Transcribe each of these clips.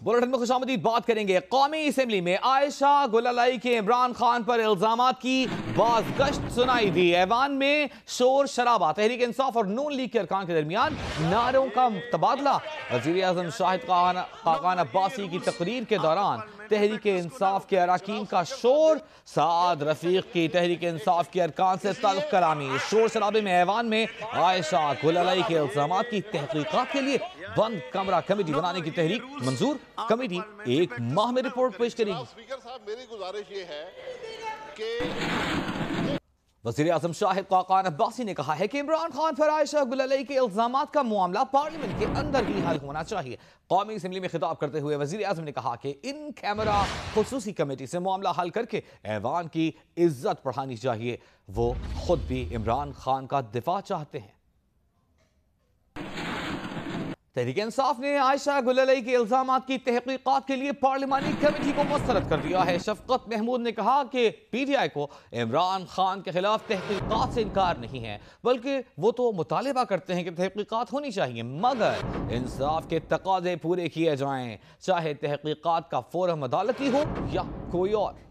Bulletin में खुशामदीद बात करेंगे। कौमी असम्बली में आयशा गुलालाई के इमरान खान पर इल्जामात की बाज़गश्त सुनाई दी। ऐवान में शोर शराबा, तहरीक इंसाफ और नून लीग के अरकान के दरमियान नारों का तबादला। वज़ीर आज़म शाहिद खाकान अब्बासी की तकरीर के दौरान तहरीक इंसाफ के अरकान का शोर, साद रफीक की तहरीक इंसाफ के अरकान से ताल्लुक़ कलामी। शोर शराबे में ऐवान में आयशा गुलालाई के इल्जामात की तहकीकात के लिए बंद कमरा कमेटी बनाने की तहरीक मंजूर। कमेटी एक माह में रिपोर्ट पेश करेगी। स्पीकर साहब, मेरी गुजारिश ये है कि वज़ीर आज़म शाहिद खाकान अब्बासी ने कहा है कि इमरान खान पर आयशा गुलालाई के इल्जामात का मामला पार्लियामेंट के अंदर ही हल होना चाहिए। कौमी असम्बली में खिताब करते हुए वज़ीर आज़म ने कहा कि इन कैमरा खुसूसी कमेटी से मामला हल करके ऐवान की इज्जत बढ़ानी चाहिए। वो खुद भी इमरान खान का दिफा चाहते हैं। तहरीक इंसाफ ने आयशा गुलालाई के इल्जामात की तहकीकात के लिए पार्लिमानी कमेटी को मुस्तरद कर दिया है। शफकत महमूद ने कहा कि पीटीआई को इमरान खान के खिलाफ तहकीकात से इनकार नहीं है, बल्कि वो तो मुतालिबा करते हैं कि तहकीकात होनी चाहिए, मगर इंसाफ के तकाजे पूरे किए जाएं, चाहे तहकीकात का फोरम अदालती हो या कोई और।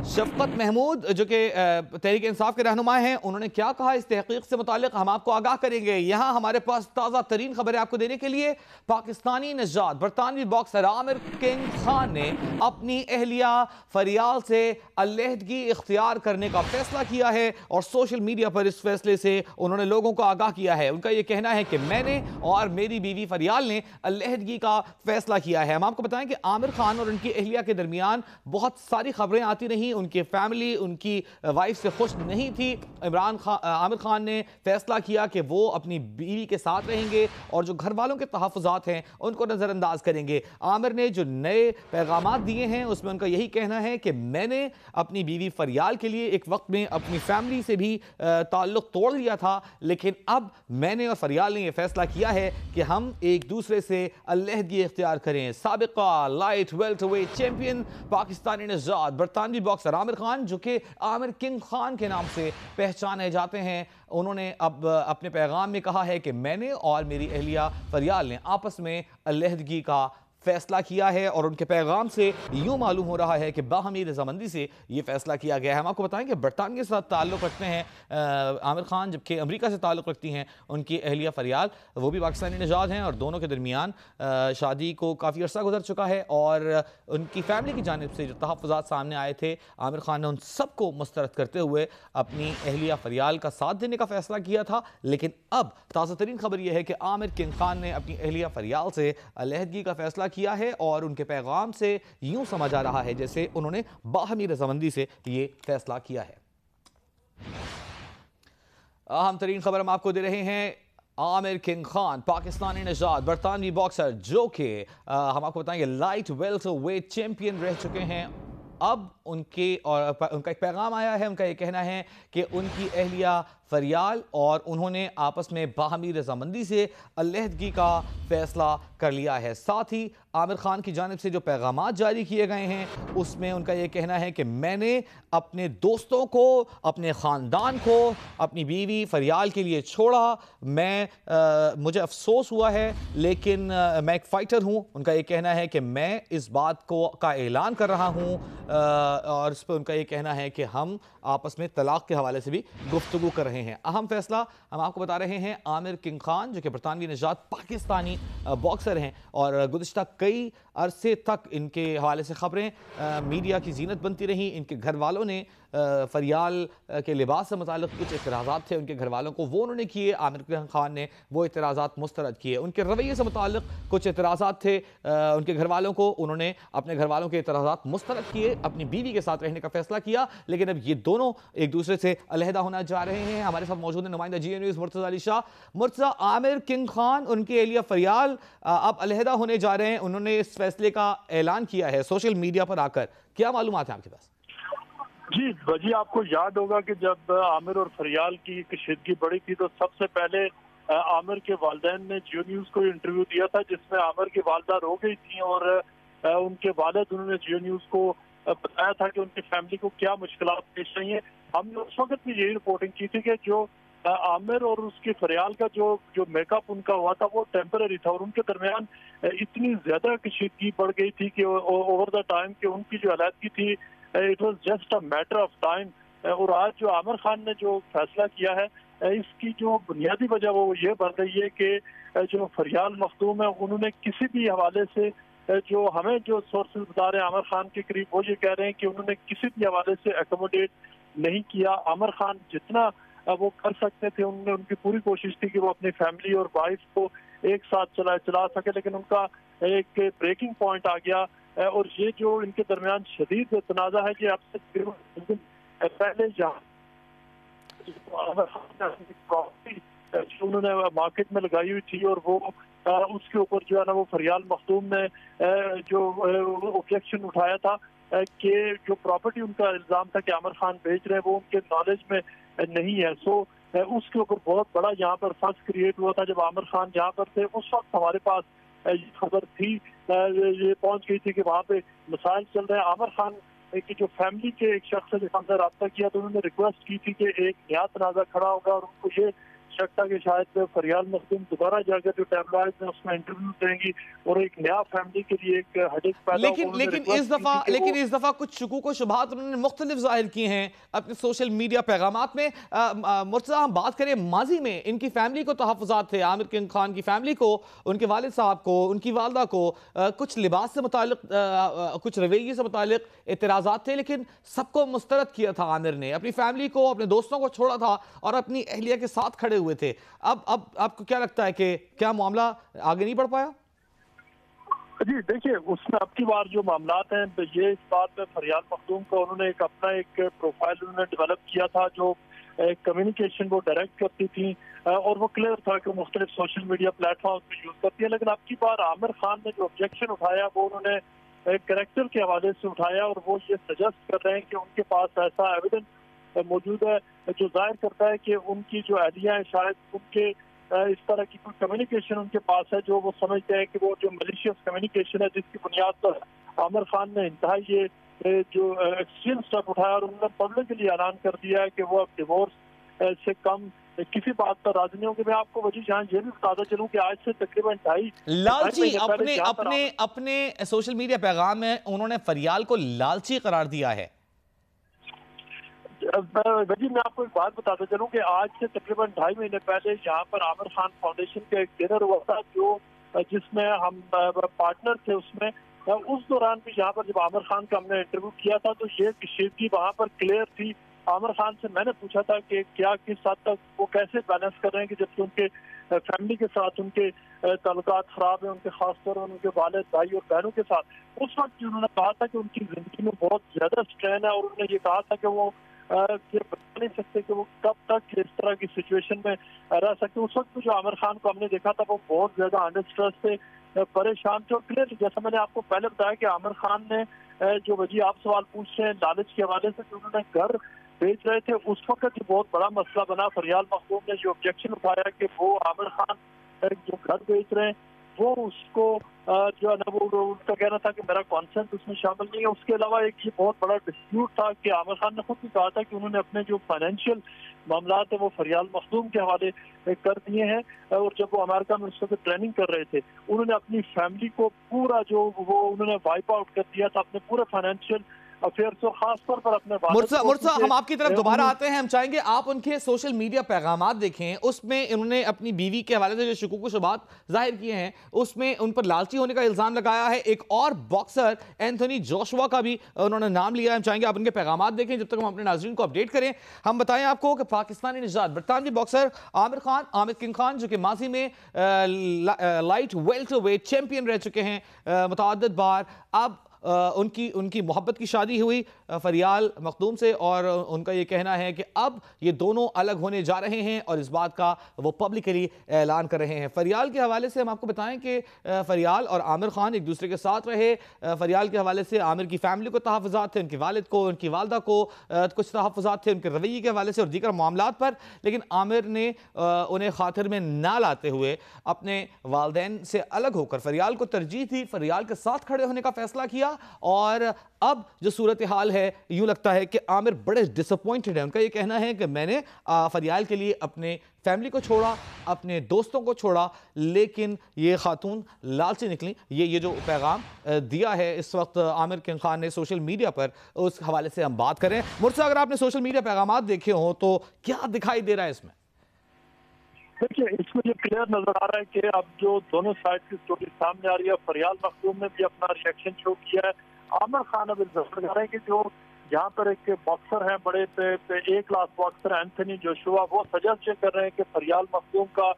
शफकत महमूद जो कि तहरीक इंसाफ के रहनुमा हैं, उन्होंने क्या कहा इस तहकीक से मुतालिक हम आपको आगाह करेंगे। यहाँ हमारे पास ताज़ा तरीन खबरें आपको देने के लिए पाकिस्तानी नजात बरतानवी बॉक्सर आमिर किंग खान ने अपनी अहलिया फरियाल से अलहदगी इख्तियार करने का फैसला किया है और सोशल मीडिया पर इस फैसले से उन्होंने लोगों को आगाह किया है। उनका यह कहना है कि मैंने और मेरी बीवी फरियाल ने अलहदगी का फैसला किया है। हम आपको बताएं कि आमिर खान और उनकी अहलिया के दरमियान बहुत सारी खबरें आती रहीं। उनकी फैमिली उनकी वाइफ से खुश नहीं थी। आमिर खान ने फैसला किया कि वो अपनी बीवी के साथ रहेंगे और जो घर वालों के तहफ़्फ़ुज़ात हैं उनको नज़रअंदाज करेंगे। आमिर ने जो नए पैगामात दिए हैं उसमें उनका यही कहना है कि मैंने अपनी बीवी फरियाल के लिए एक वक्त में अपनी फैमिली से भी ताल्लुक़ तोड़ लिया था, लेकिन अब मैंने और फरियाल ने यह फैसला किया है कि हम एक दूसरे से अलहदगी इख्तियार करें। साबिक़ा लाइट वेल्टरवेट चैंपियन पाकिस्तानी नजात बरतानवी बॉक्सर आमिर खान, जो कि आमिर किंग खान के नाम से पहचाने जाते हैं, उन्होंने अब अपने पैगाम में कहा है कि मैंने और मेरी अहलिया फरियाल ने आपस में अलहदगी का फैसला किया है और उनके पैगाम से यूं मालूम हो रहा है कि बाहमी रजामंदी से ये फैसला किया गया है। हम आपको बताएं कि बरतानिया के साथ ताल्लुक़ रखते हैं आमिर खान, जबकि अमेरिका से ताल्लुक़ रखती हैं उनकी अहलिया फरियाल, वो भी पाकिस्तानी निजात हैं और दोनों के दरमियान शादी को काफ़ी अर्सा गुजर चुका है और उनकी फैमिली की जानिब से जो तहफ़्फ़ुज़ात सामने आए थे, आमिर खान ने उन सबको मुस्तरद करते हुए अपनी अहलिया फरियाल का साथ देने का फैसला किया था। लेकिन अब ताज़ा तरीन खबर यह है कि आमिर किंग खान ने अपनी अहलिया फरियाल से अलहदगी का फैसला किया है और उनके पैगाम से यूं समझ आ रहा है जैसे उन्होंने बाहमी रजामंदी से ये फैसला किया है। अहम तरीन खबर हम आपको दे रहे हैं। आमिर किंग खान पाकिस्तानी नजात बरतानवी बॉक्सर, जो कि हम आपको बताएंगे लाइट वेल्टरवेट चैंपियन रह चुके हैं, अब उनका एक पैगाम आया है। उनका यह कहना है कि उनकी अहलिया फरियाल और उन्होंने आपस में बाहमी रजामंदी से अलहदगी का फैसला कर लिया है। साथ ही आमिर खान की जानिब से जो पैगामात जारी किए गए हैं उसमें उनका यह कहना है कि मैंने अपने दोस्तों को, अपने ख़ानदान को, अपनी बीवी फरियाल के लिए छोड़ा। मुझे अफसोस हुआ है, लेकिन मैं एक फ़ाइटर हूँ। उनका यह कहना है कि मैं इस बात का ऐलान कर रहा हूँ और इस पर उनका यह कहना है कि हम आपस में तलाक़ के हवाले से भी गुफ्तगू कर रहे हैं। अहम फैसला हम आपको बता रहे हैं। आमिर किंग खान जो कि बरतानवी निजात पाकिस्तानी बॉक्सर हैं और गुज़िश्ता कई अरसे तक इनके हवाले से खबरें मीडिया की जीनत बनती रहीं। इनके घर वालों ने फरियाल के लिबास से मुताल्लिक़ कुछ एतराज़ात थे उनके घर वालों को, वो उन्होंने किए। आमिर किंग खान ने वो एतराज़ात मुस्तरद किए। उनके रवैये से मुताल्लिक़ कुछ एतराज़ात थे उनके घर वालों को, उन्होंने अपने घर वालों के एतराज़ात मुस्तरद किए, अपनी बीवी के साथ रहने का फैसला किया। लेकिन अब ये दोनों एक दूसरे से अलहदा होना चाह रहे हैं। हमारे साथ मौजूद है नुमाइंदा GN news Murtaza Ali Shah. Murtaza, Aamir king Khan उनकी अहलिया फरियाल अब अलहदा होने जा रहे हैं, उन्होंने इस फैसले का ऐलान किया है सोशल मीडिया पर आकर, क्या मालूमात है आपके पास? जी वजी, आपको याद होगा कि जब आमिर और फरियाल की कशीदगी बढ़ी थी तो सबसे पहले आमिर के वालिदैन ने जियो न्यूज़ को इंटरव्यू दिया था जिसमें आमिर की वालदा रो गई थी और उनके वालिद उन्होंने जियो न्यूज को बताया था कि उनकी फैमिली को क्या मुश्किलात पेश आई हैं। हमने उस वक्त भी यही रिपोर्टिंग की थी कि जो आमिर और उसकी फरियाल का जो मेकअप उनका हुआ था वो टेम्पररी था और उनके दरमियान इतनी ज्यादा कशीदगी बढ़ गई थी कि ओवर द टाइम कि उनकी जो अलहदगी थी it was just a matter of time. और आज जो आमिर खान ने जो फैसला किया है इसकी जो बुनियादी वजह वो ये बन रही है कि जो फरियाल मखदूम है उन्होंने किसी भी हवाले से जो हमें जो सोर्सेज बता रहे हैं आमिर खान के करीब वो ये कह रहे हैं कि उन्होंने किसी भी हवाले से एकोमोडेट नहीं किया। आमिर खान जितना वो कर सकते थे उन्होंने उनकी पूरी कोशिश थी कि वो अपनी फैमिली और वाइफ को एक साथ चला सके, लेकिन उनका एक ब्रेकिंग पॉइंट आ गया और ये जो इनके दरमियान शदीद तनाज़ा है कि अब से पहले जहाँ प्रॉपर्टी उन्होंने मार्केट में लगाई हुई थी और वो उसके ऊपर जो है ना वो फरियाल मखदूम ने जो ऑब्जेक्शन उठाया था कि जो प्रॉपर्टी उनका इल्जाम था कि आमिर खान बेच रहे हैं वो उनके नॉलेज में नहीं है। सो उसके ऊपर बहुत बड़ा यहाँ पर फर्स्ट क्रिएट हुआ था जब आमिर खान जहाँ पर थे। उस वक्त हमारे पास ये खबर थी, ये पहुंच गई थी कि वहाँ पे मसाइल चल रहे हैं। आमिर खान की जो फैमिली के एक शख्स से जब हमने रब्ता किया तो उन्होंने रिक्वेस्ट की थी कि एक नया तनाज़ा खड़ा होगा और उनको ये शक था कि शायद फरियाल मखदूम दोबारा जाकर जो टैबलॉइड में उसमें इंटरव्यू देंगी और एक नया फैमिली के लिए एक हेडेक पैदा लेकिन इस दफा कुछ शकूक व शुबहात उन्होंने मुख्तलिफ जाहिर किए हैं अपने सोशल मीडिया पैगामात में। मुर्तज़ा, हम बात करें माजी में इनकी फैमिली को तहफ़्फ़ुज़ात थे, आमिर किंग खान की फैमिली को, उनके वालिद साहब को, उनकी वालदा को कुछ लिबास से मुतालिक कुछ रवैये से मुतालिक एतराज़ात थे, लेकिन सबको मुस्तरद किया था आमिर ने, अपनी फैमिली को अपने दोस्तों को छोड़ा था और अपनी अहलिया के साथ खड़े हुए थे। अब आपको क्या लगता है कि क्या मामला आगे नहीं बढ़ पाया? जी देखिए, उसमें अब की बार जो मामलात हैं तो ये इस बात में फरियाल मखदूम को उन्होंने अपना एक प्रोफाइल उन्होंने डेवलप किया था जो कम्युनिकेशन वो डायरेक्ट करती थी और वो क्लियर था कि मुख्तलिफ सोशल मीडिया प्लेटफॉर्म पे यूज करती है। लेकिन अब की बार आमिर खान ने जो ऑब्जेक्शन उठाया वो उन्होंने कैरेक्टर के हवाले से उठाया और वो ये सजेस्ट कर रहे हैं कि उनके पास ऐसा एविडेंस मौजूद है जो जाहिर करता है कि उनकी जो एहलिया है शायद उनके इस तरह की कोई कम्युनिकेशन उनके पास है जो वो समझते हैं कि वो जो मलिशियस कम्युनिकेशन है जिसकी बुनियाद पर आमिर खान ने इंतहाई ये जो एक्सट्रीम स्टेप उठाया और उन्होंने पब्लिकली ऐलान कर दिया है कि वो अब डिवोर्स से कम किसी बात पर राजी नहीं होंगे। मैं आपको वजह यहाँ ये भी बताता चलूँ कि आज से तकरीबन लालची अपने सोशल मीडिया पैगाम में उन्होंने फरियाल को लालची करार दिया है। वजी मैं आपको एक बात बताता चलूँ कि आज से तकरीबन 2.5 महीने पहले यहाँ पर आमिर खान फाउंडेशन का एक डिनर हुआ था जो जिसमें हम पार्टनर थे। उसमें उस दौरान भी यहाँ पर जब आमिर खान का हमने इंटरव्यू किया था तो ये कशीदगी वहाँ पर क्लियर थी। आमिर खान से मैंने पूछा था कि क्या किस हद तक वो कैसे बैलेंस कर रहे हैं कि जबकि उनके फैमिली के साथ उनके ताल्लुकात खराब है, उनके खासतौर पर उनके वालिद भाई और बहनों के साथ। उस वक्त उन्होंने कहा था कि उनकी जिंदगी में बहुत ज्यादा स्ट्रेन है और उन्होंने ये कहा था कि वो ये बता नहीं सकते कि वो कब तक इस तरह की सिचुएशन में रह सकते। उस वक्त जो आमिर खान को हमने देखा था वो बहुत ज्यादा अंडर स्ट्रेस थे, परेशान थे। और क्लियर जैसा मैंने आपको पहले बताया कि आमिर खान ने जो वजी आप सवाल पूछ रहे हैं लालच के हवाले से, उन्होंने घर बेच रहे थे उस वक्त ये बहुत बड़ा मसला बना। फरियाल मखदूम ने जो ऑब्जेक्शन उठाया कि वो आमिर खान जो घर बेच रहे हैं वो उसको जो है ना वो उनका कहना था कि मेरा कॉन्सेंट उसमें शामिल नहीं है। उसके अलावा एक ये बहुत बड़ा डिस्प्यूट था कि आमिर खान ने खुद भी कहा था कि उन्होंने अपने जो फाइनेंशियल मामला है वो फरियाल मखदूम के हवाले कर दिए हैं। और जब वो अमेरिका में उस वक्त ट्रेनिंग कर रहे थे उन्होंने अपनी फैमिली को पूरा जो वो उन्होंने वाइप आउट कर दिया था अपने पूरे फाइनेंशियल अफेयर्स और खासतौर पर अपने मुर्तज़ा हम आपकी तरफ दोबारा आते हैं। हम चाहेंगे आप उनके सोशल मीडिया पैगामात देखें, उसमें इन्होंने अपनी बीवी के हवाले से जो शुकूक व शुबहात जाहिर किए हैं उसमें उन पर लालची होने का इल्जाम लगाया है। एक और बॉक्सर एंथोनी जोशुआ का भी उन्होंने नाम लिया है। हम चाहेंगे आप उनके पैगामात देखें जब तक हम अपने नाज़रीन को अपडेट करें। हम बताएं आपको कि पाकिस्तानी निजात बरतानवी बॉक्सर आमिर किंग खान जो कि माजी में लाइट वेल्टरवेट चैंपियन रह चुके हैं मुतअद्दिद बार, अब उनकी उनकी मोहब्बत की शादी हुई फरियाल मखदूम से, और उनका ये कहना है कि अब ये दोनों अलग होने जा रहे हैं और इस बात का वो पब्लिकली ऐलान कर रहे हैं। फरियाल के हवाले से हम आपको बताएं कि फरियाल और आमिर खान एक दूसरे के साथ रहे। फरियाल के हवाले से आमिर की फैमिली को तहफ़्फ़ुज़ात थे, उनके वालिद को, उनकी वालदा को कुछ तहफ़्फ़ुज़ात थे उनके रवैये के हवाले से और दीगर मामलात पर, लेकिन आमिर ने उन्हें खातिर में ना लाते हुए अपने वालदैन से अलग होकर फरियाल को तरजीह दी, फरियाल के साथ खड़े होने का फैसला किया। और अब जो सूरत हाल है, यूं लगता है कि आमिर बड़े डिसअपॉइंटेड है। उनका ये कहना है कि मैंने फरियाल के लिए अपने फैमिली को छोड़ा, अपने दोस्तों को छोड़ा, लेकिन ये खातून लालची निकली। ये जो पैगाम दिया है इस वक्त आमिर खान ने सोशल मीडिया पर, उस हवाले से हम बात करें। मुर्तज़ा, अगर आपने सोशल मीडिया पैगाम देखे हों तो क्या दिखाई दे रहा है इसमें? देखिए, इसमें ये क्लियर नजर आ रहा है कि अब जो दोनों साइड की स्टोरी सामने आ रही है, फरियाल मखदूम ने भी अपना रिएक्शन शो किया है। आमिर खान अब इल्जाम लगा रहे हैं कि जो यहाँ पर एक बॉक्सर है, बड़े A class boxer Anthony Joshua, वो सजेस्ट कर रहे हैं कि फरियाल मखदूम का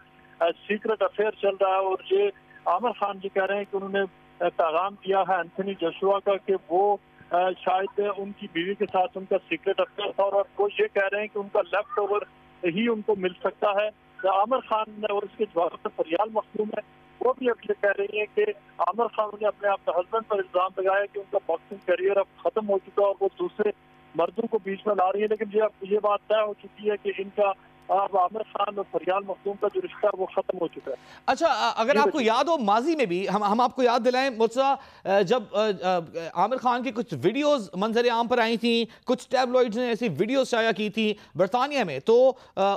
सीक्रेट अफेयर चल रहा है। और ये आमिर खान जी कह रहे हैं कि उन्होंने पैगाम दिया है एंथनी जोशुआ का कि वो शायद उनकी बीवी के साथ उनका सीक्रेट अफेयर था, और वो ये कह रहे हैं कि उनका लेफ्ट ओवर ही उनको मिल सकता है। आमिर खान ने, और उसके जवाब में फरियाल मखदूम है, वो भी अब ये कह रही है कि आमिर खान ने अपने आप हस्बैंड पर इल्जाम लगाया कि उनका बॉक्सिंग करियर अब खत्म हो चुका है और वो दूसरे मर्दों को बीच में ला रही है। लेकिन ये बात तय हो चुकी है कि इनका अब आमिर खान और फरियाल मखदूम का जो रिश्ता है वो खत्म हो चुका है। अच्छा, अगर आपको याद हो माजी में भी हम आपको याद दिलाएं मुर्तज़ा, जब आमिर खान की कुछ वीडियोस मंजर आम पर आई थी, कुछ टैबलॉइड्स ने ऐसी वीडियोस शाया की थी बरतानिया में, तो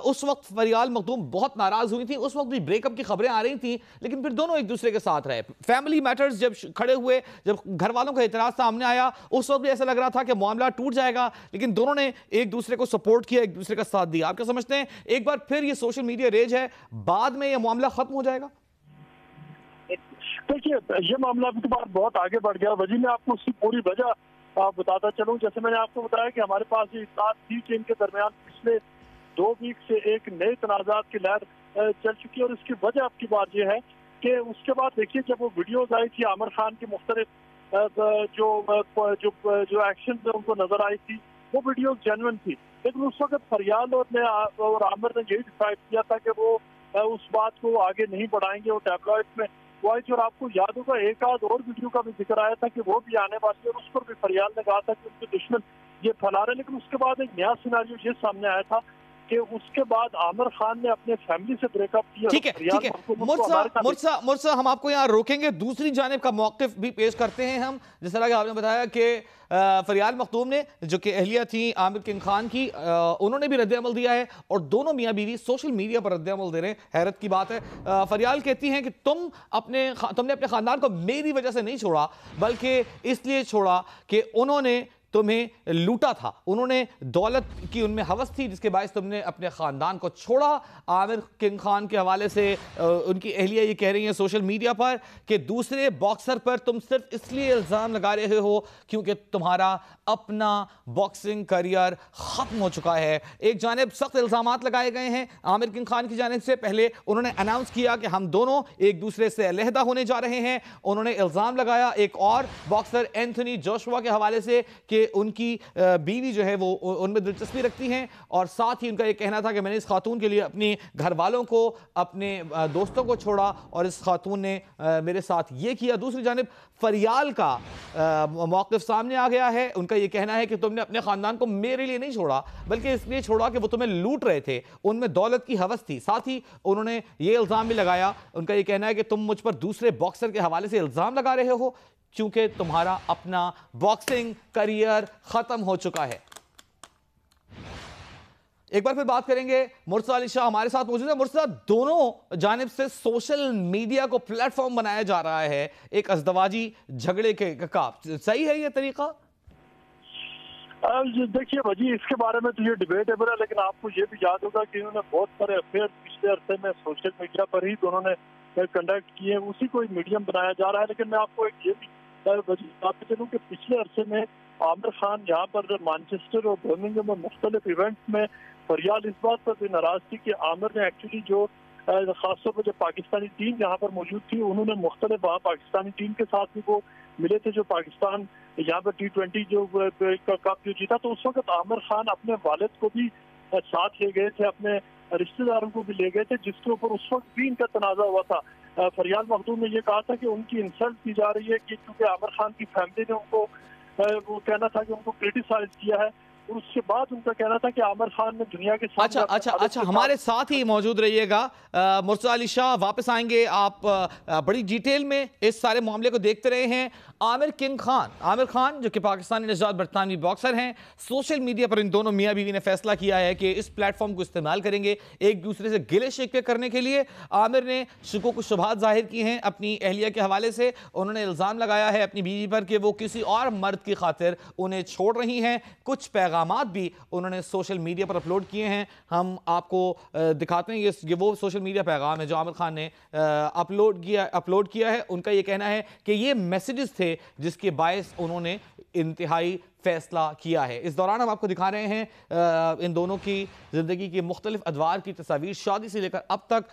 उस वक्त फरियाल मखदूम बहुत नाराज हुई थी। उस वक्त भी ब्रेकअप की खबरें आ रही थी, लेकिन फिर दोनों एक दूसरे के साथ रहे। फैमिली मैटर्स जब खड़े हुए, जब घर वालों का एतराज सामने आया, उस वक्त भी ऐसा लग रहा था कि मामला टूट जाएगा, लेकिन दोनों ने एक दूसरे को सपोर्ट किया, एक दूसरे का साथ दिया। आप क्या समझते हैं, एक बार फिर ये सोशल मीडिया रेज है, बाद में ये मामला खत्म हो जाएगा? देखिए, ये मामला अभी तो बहुत आगे बढ़ गया। वजह मैं आपको उसकी पूरी वजह बताता चलूं। जैसे मैंने आपको बताया कि हमारे पास ये इत्तलात थी कि इनके दरमियान पिछले 2 वीक से एक नए तनाजात की लहर चल चुकी है। और इसकी वजह आपकी बात यह है कि उसके बाद देखिए, जब वो वीडियोज आई थी आमिर खान की मुख्तलिफ जो एक्शन में उनको नजर आई थी, वो वीडियोज जेन्युइन थी। लेकिन उस वक्त फरियाल और आमिर ने यही डिसाइड किया था कि वो उस बात को आगे नहीं बढ़ाएंगे। वो टैबलॉइड में वो आई थी, और आपको याद होगा एक आध और वीडियो का भी जिक्र आया था कि वो भी आने वाली है, और उस पर भी फरियाल ने कहा था कि उनके दुश्मन ये फैला रहे। लेकिन उसके बाद एक नया सिनेरियो ये सामने आया था कि उसके बाद आमिर खान ने अपने फैमिली से ब्रेकअप किया। ठीक है मुर्तज़ा, हम आपको यहाँ रोकेंगे। दूसरी जानिब का मौक़िफ़ भी पेश करते हैं हम। जिस तरह कि आपने बताया कि फरियाल मखदूम ने, जो कि अहलिया थी आमिर खान की, उन्होंने भी रद्द-ए-अमल दिया है, और दोनों मियाँ बीवी सोशल मीडिया पर रद्द-ए-अमल दे रहे हैं। हैरत की बात है। फरियाल कहती हैं कि तुमने अपने ख़ानदान को मेरी वजह से नहीं छोड़ा, बल्कि इसलिए छोड़ा कि उन्होंने तुम्हें लूटा था, उन्होंने दौलत की उनमें हवस थी, जिसके बायस तुमने अपने ख़ानदान को छोड़ा। आमिर खान के हवाले से उनकी अहलिया ये कह रही हैं सोशल मीडिया पर कि दूसरे बॉक्सर पर तुम सिर्फ इसलिए इल्ज़ाम लगा रहे हो क्योंकि तुम्हारा अपना बॉक्सिंग करियर ख़त्म हो चुका है। एक जानिब सख्त इल्ज़ामात लगाए गए हैं आमिर खान की जानिब से। पहले उन्होंने अनाउंस किया कि हम दोनों एक दूसरे से अलहदा होने जा रहे हैं। उन्होंने इल्ज़ाम लगाया एक और बॉक्सर एंथनी जोशुआ के हवाले से कि उनकी बीवी जो है वो उनमें दिलचस्पी रखती हैं, और साथ ही उनका ये कहना था कि मैंने इस खातून के लिए अपने घर वालों को, अपने दोस्तों को छोड़ा, और इस खातून ने मेरे साथ ये किया। दूसरी जानिब फरियाल का मौक़िफ़ सामने आ गया है। उनका ये कहना है कि तुमने अपने ख़ानदान को मेरे लिए नहीं छोड़ा, बल्कि इसलिए छोड़ा कि वो तुम्हें लूट रहे थे, उनमें दौलत की हवस थी। साथ ही उन्होंने ये इल्ज़ाम भी लगाया, उनका ये कहना है कि तुम मुझ पर दूसरे बॉक्सर के हवाले से इल्ज़ाम लगा रहे हो क्योंकि तुम्हारा अपना बॉक्सिंग करियर खत्म हो चुका है। एक बार फिर बात करेंगे। मुर्तज़ा अली शाह हमारे साथ मौजूद है। मुर्तज़ा, दोनों जानिब से सोशल मीडिया को प्लेटफॉर्म बनाया जा रहा है एक अज़दवाजी झगड़े का, सही है ये तरीका? देखिए वजी, इसके बारे में तो ये डिबेटेबल है, लेकिन आपको ये भी याद होगा कि इन्होंने बहुत सारे अफेयर पिछले अरसे में सोशल मीडिया पर ही दोनों ने कंडक्ट किए, उसी को एक मीडियम बनाया जा रहा है। लेकिन मैं आपको एक ये भी बताते चलूँ कि पिछले अरसे में आमिर खान यहाँ पर मैनचेस्टर और बर्मिंघम में मुख्तलिफ इवेंट्स में फरियाल इस बात पर भी नाराज थी कि आमिर ने एक्चुअली जो खासतौर पर जब पाकिस्तानी टीम यहाँ पर मौजूद थी, उन्होंने मुख्तलिफ वहाँ पाकिस्तानी टीम के साथ भी वो मिले थे, जो पाकिस्तान यहाँ पर T20 जो कप जो जीता, तो उस वक्त आमिर खान अपने वालिद को भी साथ ले गए थे, अपने रिश्तेदारों को भी ले गए थे, जिसके ऊपर उस वक्त भी इनका तनाजा हुआ था। फरियाल मखदूम ने ये कहा था कि उनकी इंसल्ट की जा रही है कि क्योंकि आमिर खान की फैमिली ने उनको वो कहना था कि उनको क्रिटिसाइज किया है, और उसके बाद उनका कहना था कि आमिर खान ने दुनिया के सामने अच्छा, हमारे साथ ही मौजूद रहिएगा। मुर्तज़ा अली शाह वापस आएंगे। आप बड़ी डिटेल में इस सारे मामले को देखते रहे हैं। आमिर खान जो कि पाकिस्तानी नजात बरतानवी बॉक्सर हैं, सोशल मीडिया पर इन दोनों मियाँ बीवी ने फैसला किया है कि इस प्लेटफॉर्म को इस्तेमाल करेंगे एक दूसरे से गिले शिकवे करने के लिए। आमिर ने शुकों शुबहात जाहिर की हैं अपनी अहलिया के हवाले से। उन्होंने इल्ज़ाम लगाया है अपनी बीवी पर कि वो किसी और मर्द की खातिर उन्हें छोड़ रही हैं। कुछ पैगामात भी उन्होंने सोशल मीडिया पर अपलोड किए हैं। हम आपको दिखाते हैं। ये वो सोशल मीडिया पैगाम है जो आमिर खान ने अपलोड किया है। उनका ये कहना है कि ये मैसेजेस थे जिसके बायस उन्होंने इंतहाई फैसला किया है। इस दौरान हम आपको दिखा रहे हैं इन दोनों की ज़िंदगी के मुख्तलिफ अदवार की तस्वीर, शादी से लेकर अब तक।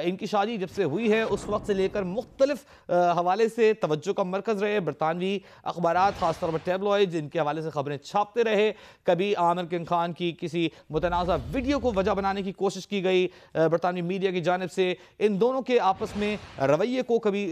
इनकी शादी जब से हुई है उस वक्त से लेकर मुख्तलिफ हवाले से तवज्जो का मरकज़ रहे बरतानवी अखबारात, ख़ासतौर पर टैबलॉइड्स, इनके हवाले से ख़बरें छापते रहे। कभी आमिर खान की किसी मुतनाज़ा वीडियो को वजह बनाने की कोशिश की गई बरतानवी मीडिया की जानिब से। इन दोनों के आपस में रवैये को कभी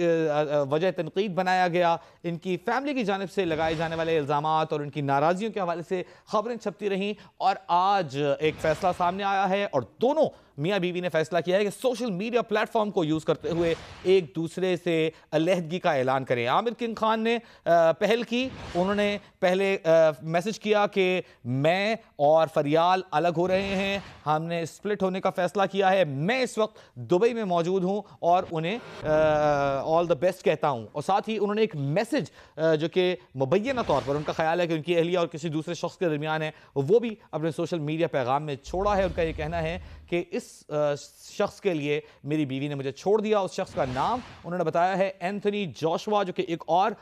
वजह तनकीद बनाया गया। इनकी फैमिली की जानिब से लगाए जाने वाले इल्ज़ामात और की नाराजियों के हवाले से खबरें छपती रहीं, और आज एक फैसला सामने आया है और दोनों मियाँ बीवी ने फैसला किया है कि सोशल मीडिया प्लेटफॉर्म को यूज़ करते हुए एक दूसरे से अलहदगी का ऐलान करें। आमिर खान ने पहल की। उन्होंने पहले मैसेज किया कि मैं और फरियाल अलग हो रहे हैं, हमने स्प्लिट होने का फैसला किया है, मैं इस वक्त दुबई में मौजूद हूँ और उन्हें ऑल द बेस्ट कहता हूँ। और साथ ही उन्होंने एक मैसेज जो कि मुबैना तौर पर उनका ख्याल है कि उनकी अहलिया और किसी दूसरे शख्स के दरमियान है, वो भी अपने सोशल मीडिया पैगाम में छोड़ा है। उनका ये कहना है कि इस शख्स के लिए मेरी बीवी ने मुझे छोड़ दिया। उस शख्स का नाम उन्होंने बताया है एंथनी जोशुआ, जो कि एक और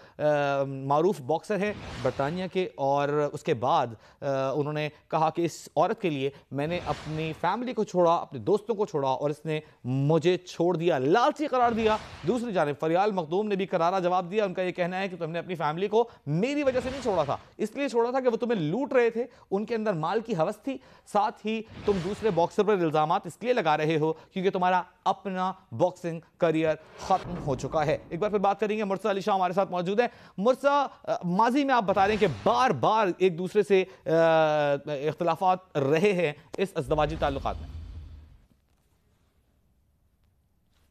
मारूफ बॉक्सर है बरतानिया के। और उसके बाद उन्होंने कहा कि इस औरत के लिए मैंने अपनी फैमिली को छोड़ा, अपने दोस्तों को छोड़ा और इसने मुझे छोड़ दिया, लालची करार दिया। दूसरी जानिब फरियाल मखदूम ने भी करारा जवाब दिया। उनका यह कहना है कि तुमने अपनी फैमिली को मेरी वजह से नहीं छोड़ा था, इसलिए छोड़ा था कि वो तुम्हें लूट रहे थे, उनके अंदर माल की हवस थी। साथ ही तुम दूसरे बॉक्सर पर इल्जामात इसलिए लगा रहे हो क्योंकि तुम्हारा अपना बॉक्सिंग करियर खत्म हो चुका है। एक बार फिर बात करेंगे। मुर्तज़ा अली शाह हमारे साथ मौजूद है। मुर्तज़ा, माजी में आप बता रहे हैं कि बार बार एक दूसरे से इख्तिलाफात रहे हैं इस अज़दवाजी ताल्लुकात में।